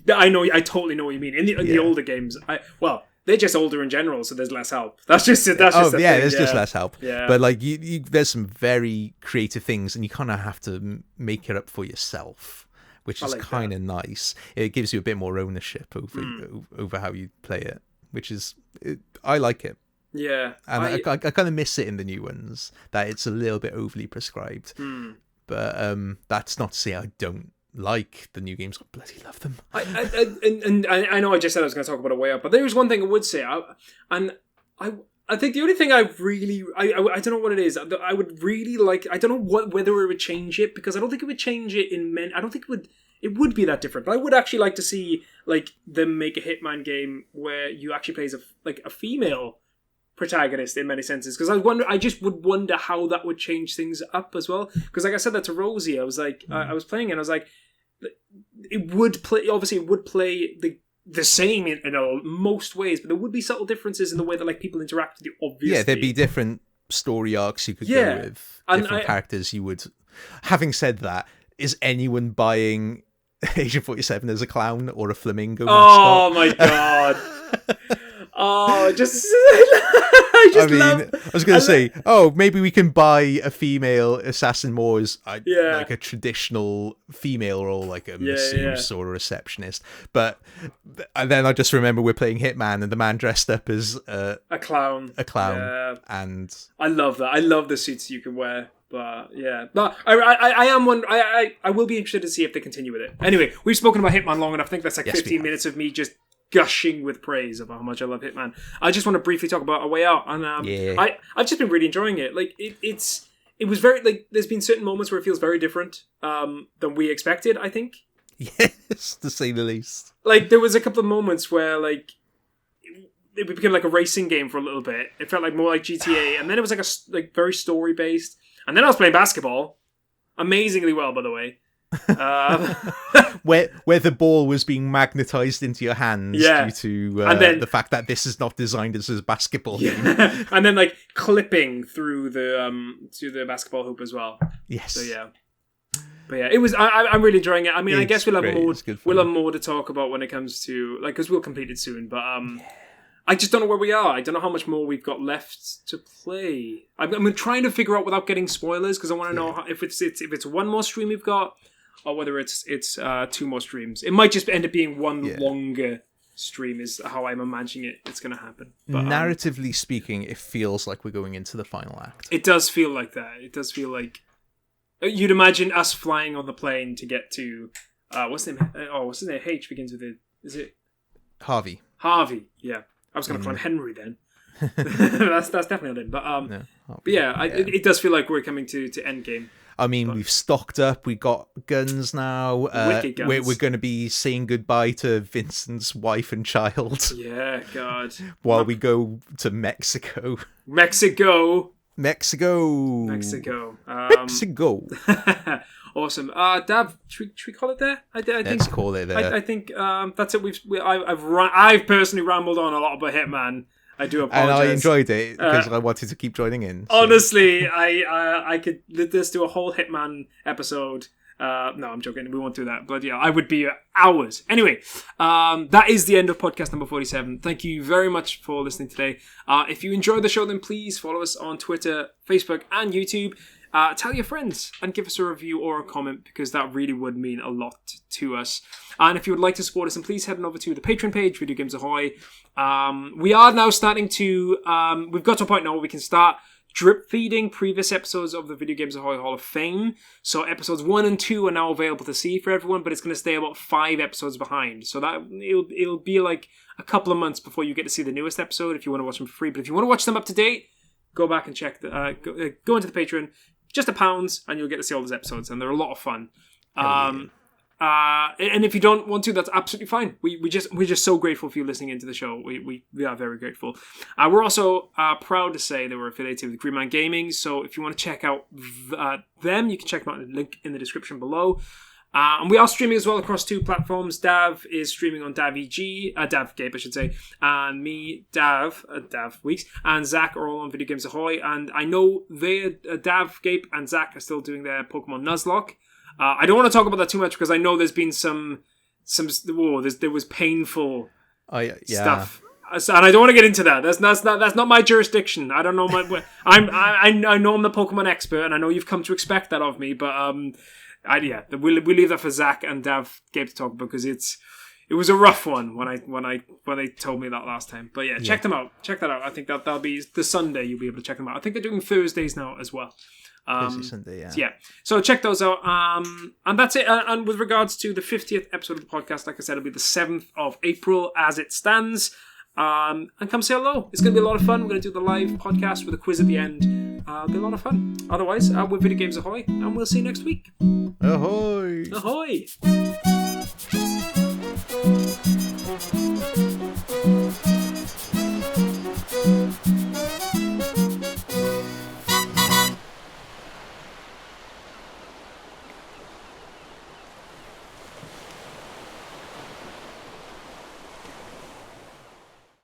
I totally know what you mean. In the older games, they're just older in general, so there's less help. That's just it. There's just less help. Yeah. But like you there's some very creative things, and you kind of have to make it up for yourself, which is kind of nice. It gives you a bit more ownership over how you play it, which is I like it. Yeah. And I kind of miss it in the new ones, that it's a little bit overly prescribed. But that's not to say I don't like the new games. I bloody love them. I know I just said I was going to talk about A Way Out, but there was one thing I would say. I think the only thing I don't know what it is. I would really like. I don't know whether it would change it, because I don't think it would change it I don't think it would be that different. But I would actually like to see like them make a Hitman game where you actually play as a female protagonist in many senses, because I just would wonder how that would change things up as well. Because like I said that to Rosie, I was like, I was playing it, and I was like, it would play the same in most ways, but there would be subtle differences in the way that like people interact with you. Obviously, there'd be different story arcs you could go with, different characters you would. Having said that, is anyone buying Agent 47 as a clown or a flamingo mascot? Oh my god. Oh, I was going to say, maybe we can buy a female assassin more as like a traditional female role, like a masseuse or a receptionist. But and then I just remember we're playing Hitman and the man dressed up as a clown. Yeah. And I love that. I love the suits you can wear. But yeah, but I am one. I will be interested to see if they continue with it. Anyway, we've spoken about Hitman long enough. I think that's like 15 minutes of me just gushing with praise about how much I love Hitman. I just want to briefly talk about A Way Out, and I've just been really enjoying it. Like it was very like there's been certain moments where it feels very different than we expected. I think. Yes, to say the least. Like there was a couple of moments where like it became like a racing game for a little bit. It felt like more like GTA, and then it was like very story based. And then I was playing basketball, amazingly well, by the way. Where the ball was being magnetized into your hands due to the fact that this is not designed as a basketball game. And then like clipping through the basketball hoop as well. Yes. So yeah. But yeah, it was. I'm really enjoying it. I mean, I guess we'll have more to talk about when it comes to like because we'll complete it soon. But I just don't know where we are. I don't know how much more we've got left to play. I'm trying to figure out without getting spoilers because I want to know if it's one more stream we've got or whether it's 2 more streams. It might just end up being one longer stream is how I'm imagining it's going to happen. But, narratively speaking, it feels like we're going into the final act. It does feel like that. It does feel like you'd imagine us flying on the plane to get to what's his name? What's his name? H begins with it. Is it Harvey? Harvey, yeah. I was going to call him Henry then. that's definitely not him. But yeah, it does feel like we're coming to Endgame. I mean, we've stocked up. We got guns now. Wicked guns. We're going to be saying goodbye to Vincent's wife and child. Yeah, God. While we go to Mexico. Mexico. Awesome. Dav, should we call it there? Let's call it there. I think that's it. I've personally rambled on a lot about Hitman. I do apologize. And I enjoyed it because I wanted to keep joining in. So. Honestly, I could let's do a whole Hitman episode. No, I'm joking. We won't do that. But yeah, I would be hours. Anyway, that is the end of podcast number 47. Thank you very much for listening today. If you enjoyed the show, then please follow us on Twitter, Facebook, and YouTube. Tell your friends and give us a review or a comment because that really would mean a lot to us. And if you would like to support us, then please head on over to the Patreon page, Video Games Ahoy. We are now starting to... we've got to a point now where we can start drip feeding previous episodes of the Video Games Ahoy Hall of Fame. So episodes 1 and 2 are now available to see for everyone, but it's going to stay about 5 episodes behind. So that it'll be like a couple of months before you get to see the newest episode if you want to watch them for free. But if you want to watch them up to date, go back and check go into the Patreon. Just £1 and you'll get to see all those episodes, and they're a lot of fun. And if you don't want to, that's absolutely fine. We're just so grateful for you listening into the show. We are very grateful. We're also proud to say that we're affiliated with Green Man Gaming. So if you want to check out them, you can check them out in the link in the description below. And we are streaming as well across 2 platforms. Dav is streaming on DavEG, DavGape, I should say, and me, Dav Weeks, and Zach are all on Video Games Ahoy. And I know Dav, Gape, and Zach are still doing their Pokemon Nuzlocke. I don't want to talk about that too much because I know there's been there was painful stuff. And I don't want to get into that. That's not my jurisdiction. I don't know I know I'm the Pokemon expert, and I know you've come to expect that of me, but we'll leave that for Zach and Dav Gabe to talk about because it was a rough one when they told me that last time. But yeah, check them out. Check that out. I think that'll be the Sunday you'll be able to check them out. I think they're doing Thursdays now as well. Thursday, Sunday, yeah. So check those out. And that's it. And with regards to the 50th episode of the podcast, like I said, it'll be the 7th of April as it stands. And come say hello. It's going to be a lot of fun. We're going to do the live podcast with a quiz at the end. It'll be a lot of fun. Otherwise, we're Video Games Ahoy, and we'll see you next week. Ahoy! Ahoy!